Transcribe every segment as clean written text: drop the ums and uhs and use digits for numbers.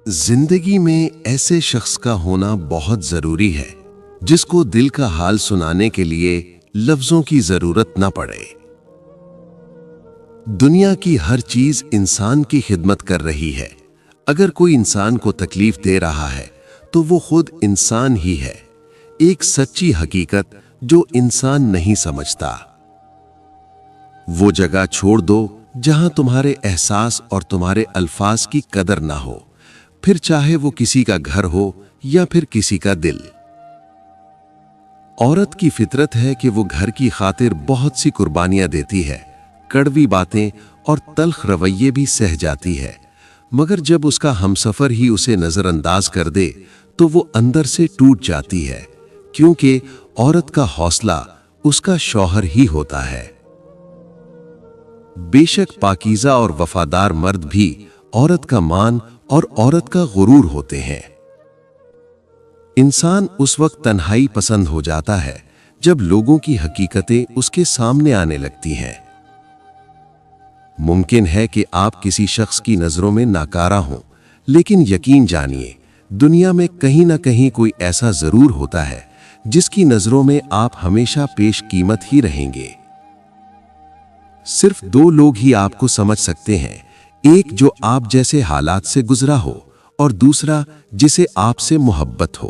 जिंदगी में ऐसे शख्स का होना बहुत जरूरी है जिसको दिल का हाल सुनाने के लिए लफ्जों की जरूरत ना पड़े। दुनिया की हर चीज इंसान की खिदमत कर रही है। अगर कोई इंसान को तकलीफ दे रहा है तो वो खुद इंसान ही है, एक सच्ची हकीकत जो इंसान नहीं समझता। वो जगह छोड़ दो जहां तुम्हारे एहसास और तुम्हारे अल्फाज की कदर ना हो, फिर चाहे वो किसी का घर हो या फिर किसी का दिल। औरत की फितरत है कि वो घर की खातिर बहुत सी कुर्बानियां देती है, कड़वी बातें और तल्ख रवैये भी सह जाती है, मगर जब उसका हमसफर ही उसे नजरअंदाज कर दे तो वो अंदर से टूट जाती है, क्योंकि औरत का हौसला उसका शौहर ही होता है। बेशक पाकीज़ा और वफादार मर्द भी औरत का मान और औरत का गुरूर होते हैं। इंसान उस वक्त तन्हाई पसंद हो जाता है जब लोगों की हकीकतें उसके सामने आने लगती हैं। मुमकिन है कि आप किसी शख्स की नजरों में नाकारा हों, लेकिन यकीन जानिए दुनिया में कहीं ना कहीं कोई ऐसा जरूर होता है जिसकी नजरों में आप हमेशा पेश कीमत ही रहेंगे। सिर्फ दो लोग ही आपको समझ सकते हैं, एक जो आप जैसे हालात से गुजरा हो और दूसरा जिसे आपसे मोहब्बत हो।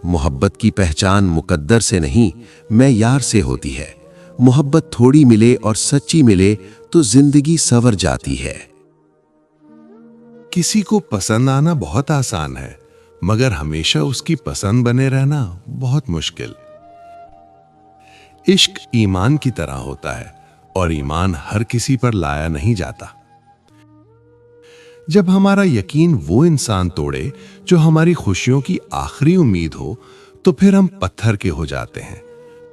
मोहब्बत की पहचान मुकद्दर से नहीं, मेयार से होती है। मोहब्बत थोड़ी मिले और सच्ची मिले तो जिंदगी संवर जाती है। किसी को पसंद आना बहुत आसान है, मगर हमेशा उसकी पसंद बने रहना बहुत मुश्किल। इश्क ईमान की तरह होता है और ईमान हर किसी पर लाया नहीं जाता। जब हमारा यकीन वो इंसान तोड़े जो हमारी खुशियों की आखिरी उम्मीद हो, तो फिर हम पत्थर के हो जाते हैं।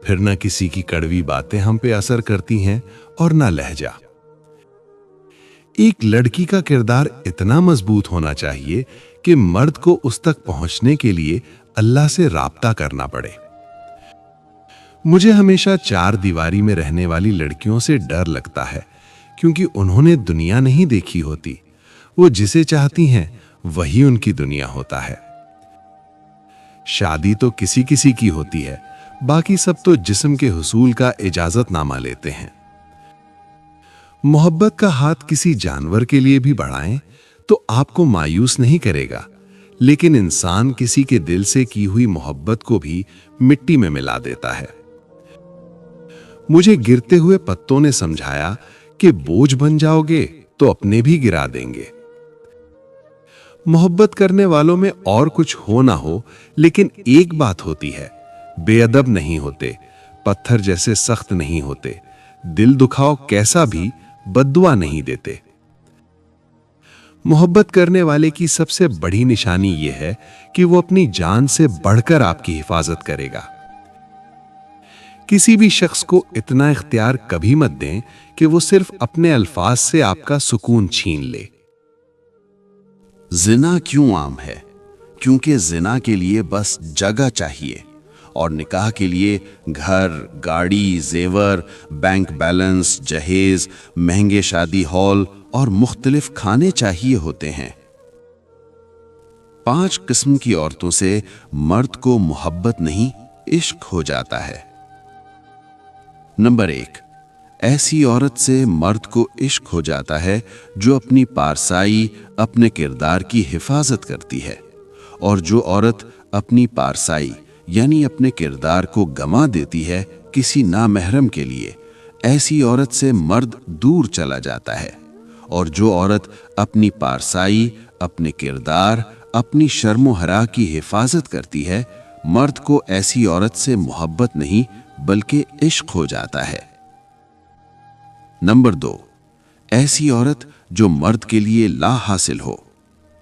फिर न किसी की कड़वी बातें हम पे असर करती हैं और न लहजा। एक लड़की का किरदार इतना मजबूत होना चाहिए कि मर्द को उस तक पहुंचने के लिए अल्लाह से राब्ता करना पड़े। मुझे हमेशा चार दीवारी में रहने वाली लड़कियों से डर लगता है, क्योंकि उन्होंने दुनिया नहीं देखी होती। वो जिसे चाहती हैं वही उनकी दुनिया होता है। शादी तो किसी किसी की होती है, बाकी सब तो जिस्म के हुसूल का इजाजतनामा लेते हैं। मोहब्बत का हाथ किसी जानवर के लिए भी बढ़ाएं तो आपको मायूस नहीं करेगा, लेकिन इंसान किसी के दिल से की हुई मोहब्बत को भी मिट्टी में मिला देता है। मुझे गिरते हुए पत्तों ने समझाया कि बोझ बन जाओगे तो अपने भी गिरा देंगे। मोहब्बत करने वालों में और कुछ हो ना हो, लेकिन एक बात होती है, बेअदब नहीं होते, पत्थर जैसे सख्त नहीं होते, दिल दुखाओ कैसा भी बद्दुआ नहीं देते। मोहब्बत करने वाले की सबसे बड़ी निशानी यह है कि वो अपनी जान से बढ़कर आपकी हिफाजत करेगा। किसी भी शख्स को इतना इख्तियार कभी मत दें कि वो सिर्फ अपने अल्फाज से आपका सुकून छीन ले। जिना क्यों आम है? क्योंकि जिना के लिए बस जगह चाहिए और निकाह के लिए घर, गाड़ी, जेवर, बैंक बैलेंस, जहेज, महंगे शादी हॉल और मुख्तलिफ खाने चाहिए होते हैं। 5 किस्म की औरतों से मर्द को मोहब्बत नहीं, इश्क हो जाता है। नंबर 1, ऐसी औरत से मर्द को इश्क हो जाता है जो अपनी पारसाई, अपने किरदार की हिफाजत करती है। और जो औरत अपनी पारसाई यानी अपने किरदार को गंवा देती है किसी नामहरम के लिए, ऐसी औरत से मर्द दूर चला जाता है। और जो औरत अपनी पारसाई, अपने किरदार, अपनी शर्मो हया की हिफाजत करती है, मर्द को ऐसी औरत से मोहब्बत नहीं बल्कि इश्क हो जाता है। नंबर 2, ऐसी औरत जो मर्द के लिए ला हासिल हो।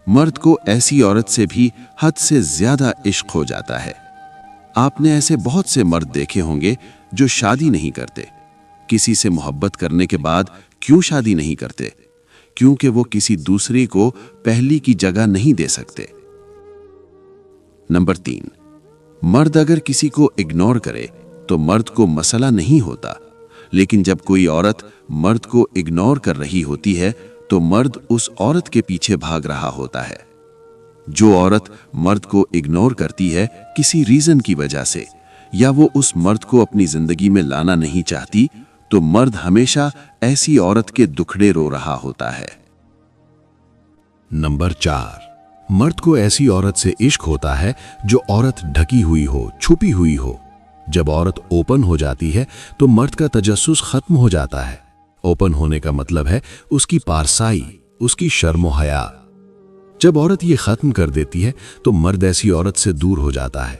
मर्द को ऐसी औरत से भी हद से ज्यादा इश्क हो जाता है। आपने ऐसे बहुत से मर्द देखे होंगे जो शादी नहीं करते। किसी से मोहब्बत करने के बाद क्यों शादी नहीं करते? क्योंकि वो किसी दूसरे को पहली की जगह नहीं दे सकते। नंबर 3, मर्द अगर किसी को इग्नोर करे तो मर्द को मसला नहीं होता, लेकिन जब कोई औरत मर्द को इग्नोर कर रही होती है तो मर्द उस औरत के पीछे भाग रहा होता है। जो औरत मर्द को इग्नोर करती है किसी रीजन की वजह से, या वो उस मर्द को अपनी जिंदगी में लाना नहीं चाहती, तो मर्द हमेशा ऐसी औरत के दुखड़े रो रहा होता है। नंबर 4, मर्द को ऐसी औरत से इश्क होता है जो औरत ढकी हुई हो, छुपी हुई हो। जब औरत ओपन हो जाती है तो मर्द का तजस्सुस खत्म हो जाता है। ओपन होने का मतलब है उसकी पारसाई, उसकी शर्म और हया। जब औरत ये खत्म कर देती है तो मर्द ऐसी औरत से दूर हो जाता है।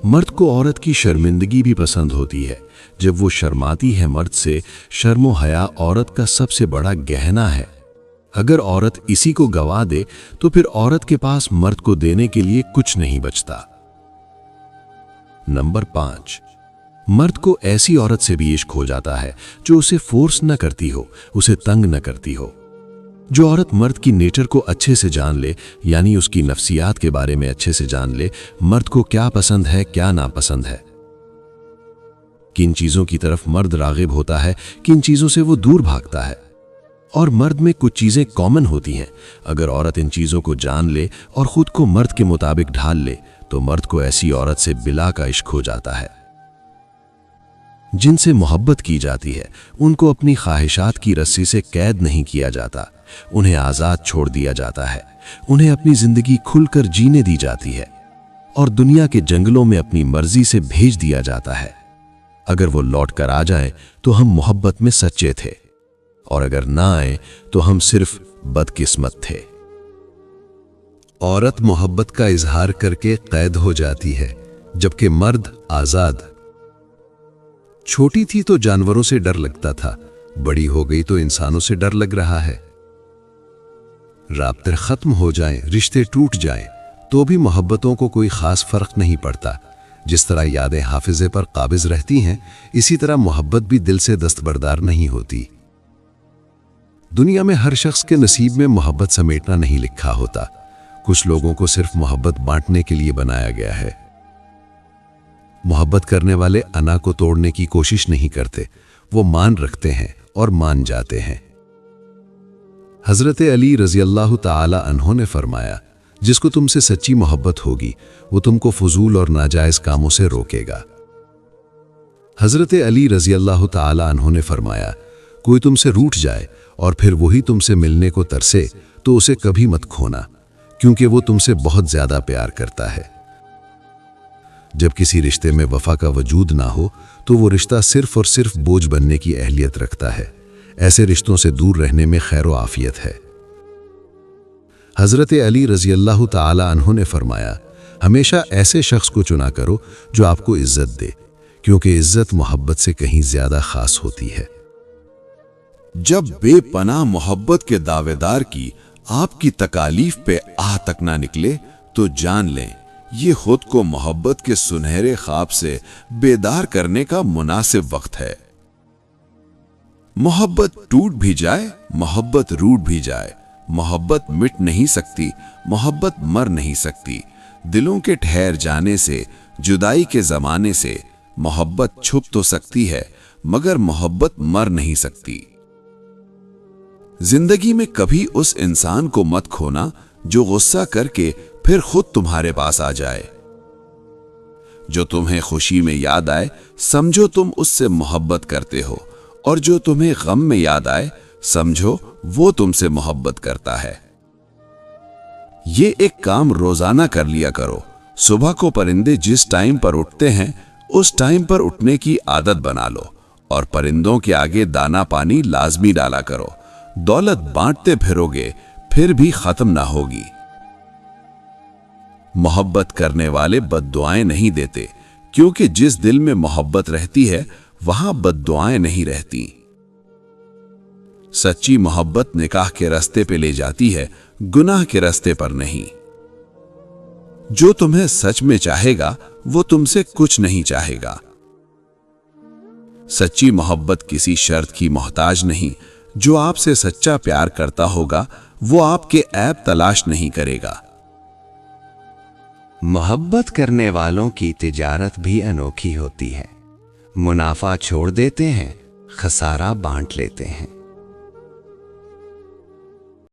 मर्द को औरत की शर्मिंदगी भी पसंद होती है। जब वो शर्माती है मर्द से, शर्म और हया औरत का सबसे बड़ा गहना है। अगर औरत इसी को गवा दे तो फिर औरत के पास मर्द को देने के लिए कुछ नहीं बचता। नंबर 5, मर्द को ऐसी औरत से भी इश्क हो जाता है जो उसे फोर्स न करती हो, उसे तंग न करती हो। जो औरत मर्द की नेचर को अच्छे से जान ले, यानी उसकी नफ्सियात के बारे में अच्छे से जान ले, मर्द को क्या पसंद है, क्या नापसंद है, किन चीजों की तरफ मर्द रागिब होता है, किन चीजों से वो दूर भागता है। और मर्द में कुछ चीजें कॉमन होती हैं। अगर औरत इन चीजों को जान ले और खुद को मर्द के मुताबिक ढाल ले तो मर्द को ऐसी औरत से बिला का इश्क हो जाता है। जिनसे मोहब्बत की जाती है उनको अपनी ख्वाहिशात की रस्सी से कैद नहीं किया जाता, उन्हें आजाद छोड़ दिया जाता है। उन्हें अपनी जिंदगी खुलकर जीने दी जाती है और दुनिया के जंगलों में अपनी मर्जी से भेज दिया जाता है। अगर वो लौट कर आ जाए तो हम मोहब्बत में सच्चे थे, और अगर ना आए तो हम सिर्फ बदकिस्मत थे। औरत मोहब्बत का इजहार करके कैद हो जाती है, जबकि मर्द आजाद। छोटी थी तो जानवरों से डर लगता था, बड़ी हो गई तो इंसानों से डर लग रहा है। राब्ते खत्म हो जाएं, रिश्ते टूट जाएं, तो भी मोहब्बतों को कोई खास फर्क नहीं पड़ता। जिस तरह यादें हाफिजे पर काबिज रहती हैं, इसी तरह मोहब्बत भी दिल से दस्तबरदार नहीं होती। दुनिया में हर शख्स के नसीब में मोहब्बत समेटना नहीं लिखा होता। कुछ लोगों को सिर्फ मोहब्बत बांटने के लिए बनाया गया है। मोहब्बत करने वाले अना को तोड़ने की कोशिश नहीं करते, वो मान रखते हैं और मान जाते हैं। हजरत अली रजी अल्लाह ताला अन्हो ने फरमाया, जिसको तुमसे सच्ची मोहब्बत होगी वो तुमको फजूल और नाजायज कामों से रोकेगा। हजरत अली रजी अल्लाह ताला अन्हो ने फरमाया, कोई तुमसे रूठ जाए और फिर वही तुमसे मिलने को तरसे तो उसे कभी मत खोना, क्योंकि वो तुमसे बहुत ज्यादा प्यार करता है। जब किसी रिश्ते में वफा का वजूद ना हो तो वो रिश्ता सिर्फ और सिर्फ बोझ बनने की अहलियत रखता है। ऐसे रिश्तों से दूर रहने में खैर व आफियत है। हजरत अली रजी अल्लाह ताला अन्हो ने फरमाया, हमेशा ऐसे शख्स को चुना करो जो आपको इज्जत दे, क्योंकि इज्जत मोहब्बत से कहीं ज्यादा खास होती है। जब बेपनाह मोहब्बत के दावेदार की आपकी तकालीफ पे आह तक ना निकले तो जान लें ये खुद को मोहब्बत के सुनहरे ख्वाब से बेदार करने का मुनासिब वक्त है। मोहब्बत टूट भी जाए, मोहब्बत रूठ भी जाए, मोहब्बत मिट नहीं सकती, मोहब्बत मर नहीं सकती। दिलों के ठहर जाने से, जुदाई के जमाने से मोहब्बत छुप तो सकती है, मगर मोहब्बत मर नहीं सकती। जिंदगी में कभी उस इंसान को मत खोना जो गुस्सा करके फिर खुद तुम्हारे पास आ जाए। जो तुम्हें खुशी में याद आए समझो तुम उससे मोहब्बत करते हो, और जो तुम्हें गम में याद आए समझो वो तुमसे मोहब्बत करता है। ये एक काम रोजाना कर लिया करो। सुबह को परिंदे जिस टाइम पर उठते हैं उस टाइम पर उठने की आदत बना लो, और परिंदों के आगे दाना पानी लाजमी डाला करो। दौलत बांटते फिरोगे फिर भी खत्म ना होगी। मोहब्बत करने वाले बद्दुआएं नहीं देते, क्योंकि जिस दिल में मोहब्बत रहती है वहां बद्दुआएं नहीं रहती। सच्ची मोहब्बत निकाह के रास्ते पे ले जाती है, गुनाह के रास्ते पर नहीं। जो तुम्हें सच में चाहेगा वो तुमसे कुछ नहीं चाहेगा। सच्ची मोहब्बत किसी शर्त की मोहताज नहीं। जो आपसे सच्चा प्यार करता होगा वो आपके ऐब तलाश नहीं करेगा। मोहब्बत करने वालों की तिजारत भी अनोखी होती है। मुनाफा छोड़ देते हैं, खसारा बांट लेते हैं।